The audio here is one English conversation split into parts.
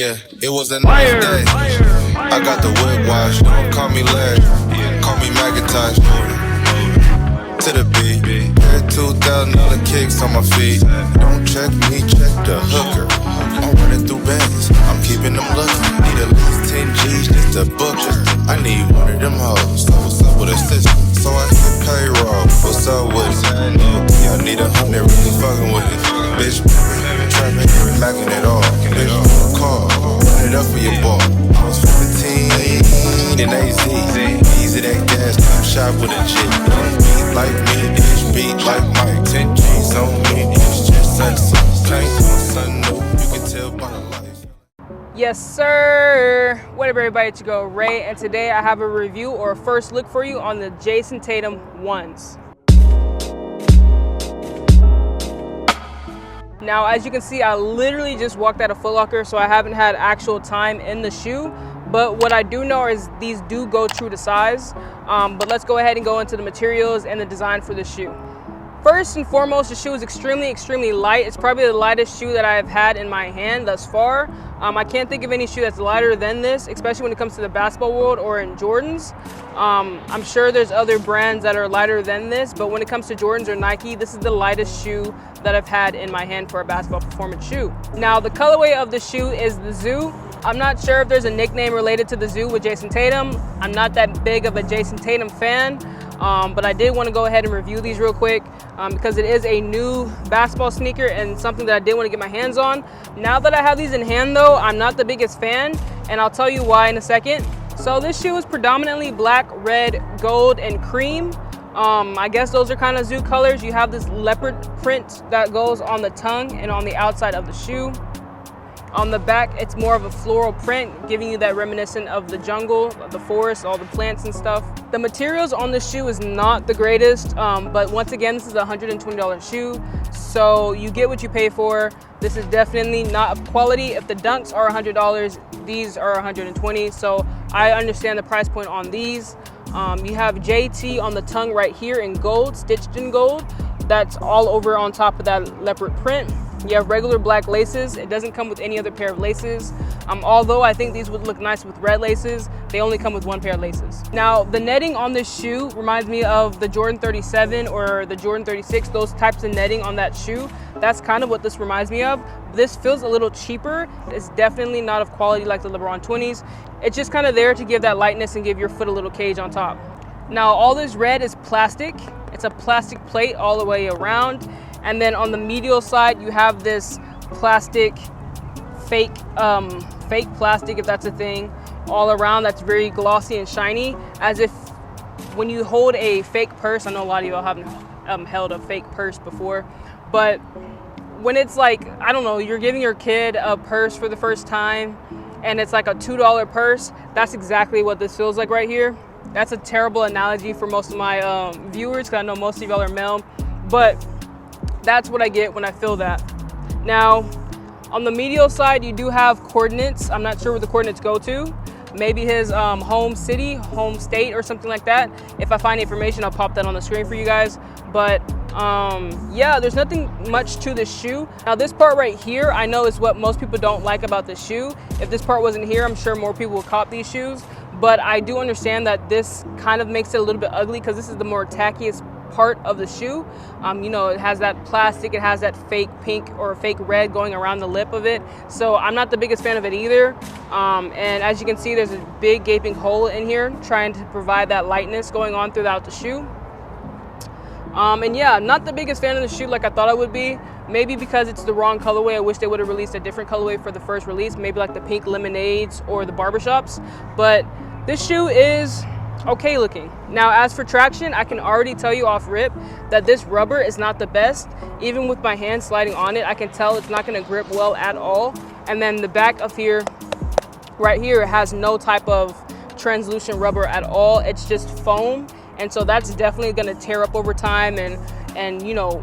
Yeah, it was a nice day. I got the whip wash, don't call me Larry, call me Macintosh. To the beat, had $2,000 kicks on my feet. Don't check me, check the hooker. I'm running through bands, I'm keeping them looking. Need at least 10 G's just to book her. I need one of them hoes. So what's up with a system? So I hit payroll. What's up with it? Y'all need 100, really fucking with it. Bitch, trapping, macking it all. Bitch, call, run it up for your ball. I was 15 in AZ. Easy that gas, come shop with a G. Don't beat like me, bitch, beat like Mike. 10 G's on me, it's just sunset. Can't on something new, you can tell by the lights. Yes, sir. What up, everybody? It's your girl Ray, and today I have a review or a first look for you on the Jayson Tatum ones. Now, as you can see, I literally just walked out of Foot Locker, so I haven't had actual time in the shoe. But what I do know is these do go true to size. But let's go ahead and go into the materials and the design for the shoe. First and foremost, the shoe is extremely light. It's probably the lightest shoe that I've had in my hand thus far. I can't think of any shoe that's lighter than this, especially when it comes to the basketball world or in Jordans. I'm sure there's other brands that are lighter than this, but when it comes to Jordans or Nike, this is the lightest shoe that I've had in my hand for a basketball performance shoe. Now, the colorway of the shoe is the Zoo. I'm not sure if there's a nickname related to the Zoo with Jayson Tatum. I'm not that big of a Jayson Tatum fan. But I did want to go ahead and review these real quick because it is a new basketball sneaker and something that I did want to get my hands on. Now that I have these in hand though, I'm not the biggest fan, and I'll tell you why in a second. So this shoe is predominantly black, red, gold, and cream. I guess those are kind of Zoo colors. You have this leopard print that goes on the tongue and on the outside of the shoe. On the back, it's more of a floral print, giving you that reminiscent of the jungle, the forest, all the plants and stuff. The materials on this shoe is not the greatest, but once again, this is a $120 shoe, so you get what you pay for. This is definitely not of quality. If the Dunks are $100, these are $120, so I understand the price point on these. You have JT on the tongue right here in gold, stitched in gold. That's all over on top of that leopard print. You have regular black laces. It doesn't come with any other pair of laces. Although I think these would look nice with red laces, they only come with one pair of laces. Now, the netting on this shoe reminds me of the Jordan 37 or the Jordan 36, those types of netting on that shoe. That's kind of what this reminds me of. This feels a little cheaper. It's definitely not of quality like the LeBron 20s. It's just kind of there to give that lightness and give your foot a little cage on top. Now, all this red is plastic. It's a plastic plate all the way around. And then on the medial side, you have this plastic, fake plastic, if that's a thing, all around that's very glossy and shiny, as if when you hold a fake purse, I know a lot of y'all haven't held a fake purse before, but when it's like, I don't know, you're giving your kid a purse for the first time and it's like a $2 purse, that's exactly what this feels like right here. That's a terrible analogy for most of my viewers, because I know most of y'all are male, but that's what I get when I feel that. Now, on the medial side, you do have coordinates. I'm not sure where the coordinates go to. Maybe his home city, home state, or something like that. If I find information, I'll pop that on the screen for you guys. But yeah, there's nothing much to this shoe. Now, this part right here, I know is what most people don't like about the shoe. If this part wasn't here, I'm sure more people would cop these shoes. But I do understand that this kind of makes it a little bit ugly because this is the more tackiest part of the shoe. You know, it has that plastic, it has that fake pink or fake red going around the lip of it. So I'm not the biggest fan of it either. And as you can see, there's a big gaping hole in here trying to provide that lightness going on throughout the shoe. And yeah, not the biggest fan of the shoe like I thought I would be. Maybe because it's the wrong colorway. I wish they would have released a different colorway for the first release, maybe like the pink lemonades or the barbershops. But this shoe is okay looking. Now, as for traction, I can already tell you off rip that this rubber is not the best. Even with my hand sliding on it, I can tell it's not going to grip well at all. And then the back of here, right here, has no type of translucent rubber at all. It's just foam, and so that's definitely going to tear up over time and you know,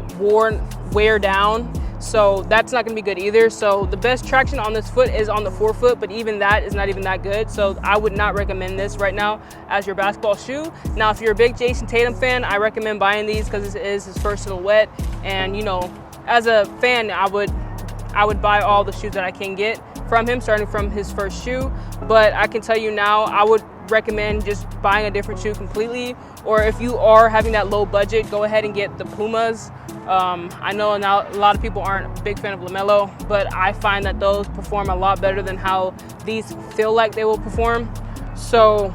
wear down. So that's not gonna be good either. So the best traction on this foot is on the forefoot, but even that is not even that good. So I would not recommend this right now as your basketball shoe. Now, if you're a big Jayson Tatum fan, I recommend buying these because this is his first silhouette. And you know, as a fan, I would buy all the shoes that I can get from him, starting from his first shoe. But I can tell you now, I would recommend just buying a different shoe completely, or if you are having that low budget, go ahead and get the Pumas. I know now a lot of people aren't a big fan of LaMelo, but I find that those perform a lot better than how these feel like they will perform. So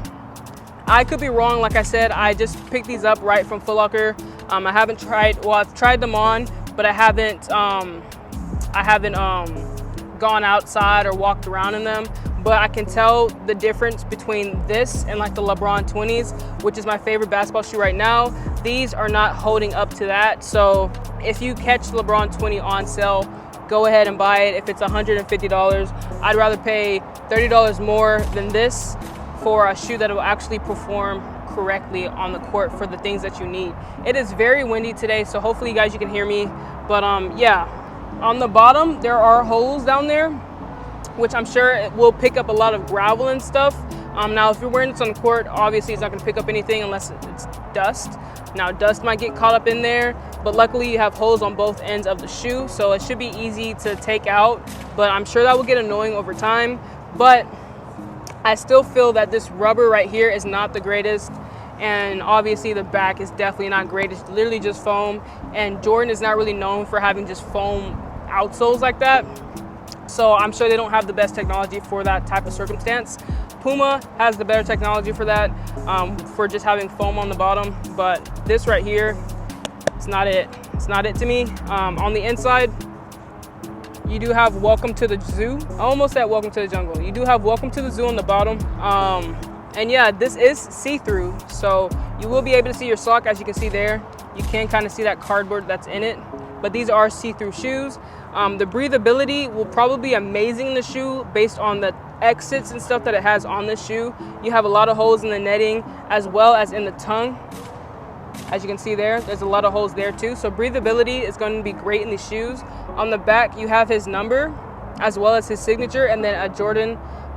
I could be wrong. Like I said, I just picked these up right from Foot Locker. I haven't tried, well, I've tried them on, but I haven't gone outside or walked around in them. But I can tell the difference between this and like the LeBron 20s, which is my favorite basketball shoe right now. These are not holding up to that. So if you catch the LeBron 20 on sale, go ahead and buy it. If it's $150, I'd rather pay $30 more than this for a shoe that will actually perform correctly on the court for the things that you need. It is very windy today, so hopefully you guys, you can hear me. But yeah, on the bottom, there are holes down there, which I'm sure it will pick up a lot of gravel and stuff. Now, if you're wearing this on the court, obviously it's not gonna pick up anything unless it's dust. Now, dust might get caught up in there, but luckily you have holes on both ends of the shoe, so it should be easy to take out, but I'm sure that will get annoying over time. But I still feel that this rubber right here is not the greatest, and obviously the back is definitely not great. It's literally just foam, and Jordan is not really known for having just foam outsoles like that. So I'm sure they don't have the best technology for that type of circumstance. Puma has the better technology for that, for just having foam on the bottom. But this right here, it's not it. It's not it to me. On the inside, you do have Welcome to the Zoo. I almost said Welcome to the Jungle. You do have Welcome to the Zoo on the bottom. And yeah, this is see-through, so you will be able to see your sock, as you can see there. You can kind of see that cardboard that's in it, but these are see-through shoes. The breathability will probably be amazing in the shoe based on the exits and stuff that it has on this shoe. You have a lot of holes in the netting as well as in the tongue. As you can see there, there's a lot of holes there too. So breathability is going to be great in these shoes. On the back, you have his number as well as his signature, and then a Jordan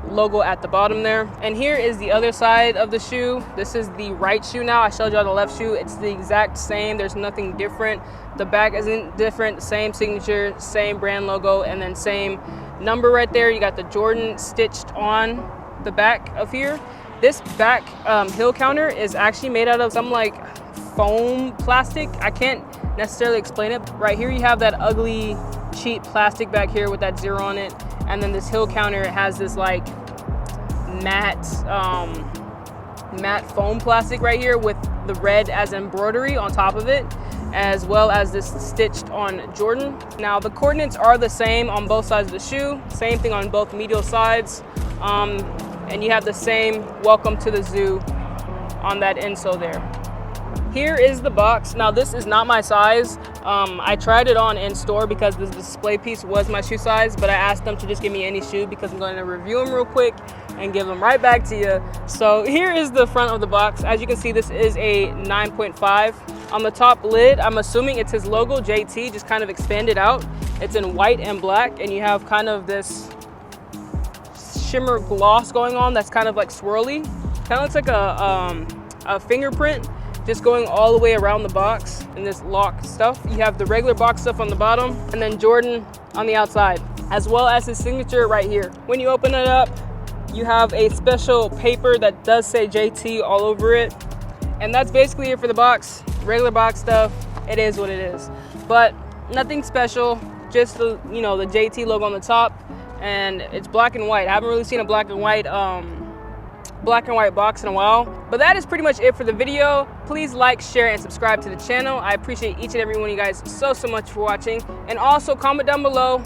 logo at the bottom there. And here is the other side of the shoe. This is the right shoe now. I showed you all the left shoe. It's the exact same. There's nothing different. The back isn't different. Same signature, same brand logo, and then same number right there. You got the Jordan stitched on the back of here. This back heel counter is actually made out of some like foam plastic. I can't necessarily explain it. Right here you have that ugly cheap plastic back here with that 0 on it, and then this heel counter has this like matte foam plastic right here with the red as embroidery on top of it, as well as this stitched on Jordan. Now the coordinates are the same on both sides of the shoe, same thing on both medial sides, and you have the same Welcome to the Zoo on that insole there. Here is the box. Now this is not my size. I tried it on in store because this display piece was my shoe size, but I asked them to just give me any shoe because I'm going to review them real quick and give them right back to you. So here is the front of the box. As you can see, this is a 9.5. On the top lid, I'm assuming it's his logo, JT, just kind of expanded out. It's in white and black, and you have kind of this shimmer gloss going on that's kind of like swirly. Kind of looks like a fingerprint just going all the way around the box in this lock stuff. You have the regular box stuff on the bottom, and then Jordan on the outside, as well as his signature right here. When you open it up, you have a special paper that does say JT all over it. And that's basically it for the box. Regular box stuff, it is what it is. But nothing special, just the, you know, the JT logo on the top, and it's black and white. I haven't really seen a black and white box in a while. But that is pretty much it for the video. Please like, share, and subscribe to the channel. I appreciate each and every one of you guys so much for watching. And also comment down below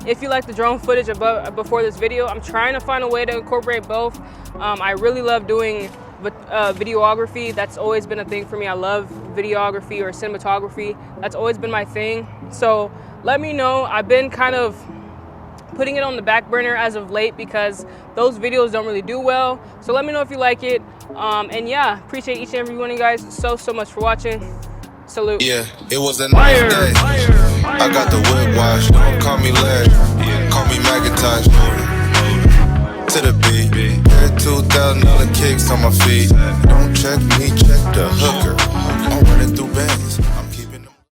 if you like the drone footage before this video. I'm trying to find a way to incorporate both. I really love doing videography. That's always been a thing for me. I love videography or cinematography. That's always been my thing. So let me know. I've been kind of putting it on the back burner as of late because those videos don't really do well. So let me know if you like it. And yeah, appreciate each and every one of you guys so much for watching. Salute. Yeah, it was a nice day. I got the whip wash. Don't call me Larry. Call me Macintosh. To the beat. Had $2,000 kicks on my feet. Don't check me, check the hooker. I'm running through bands.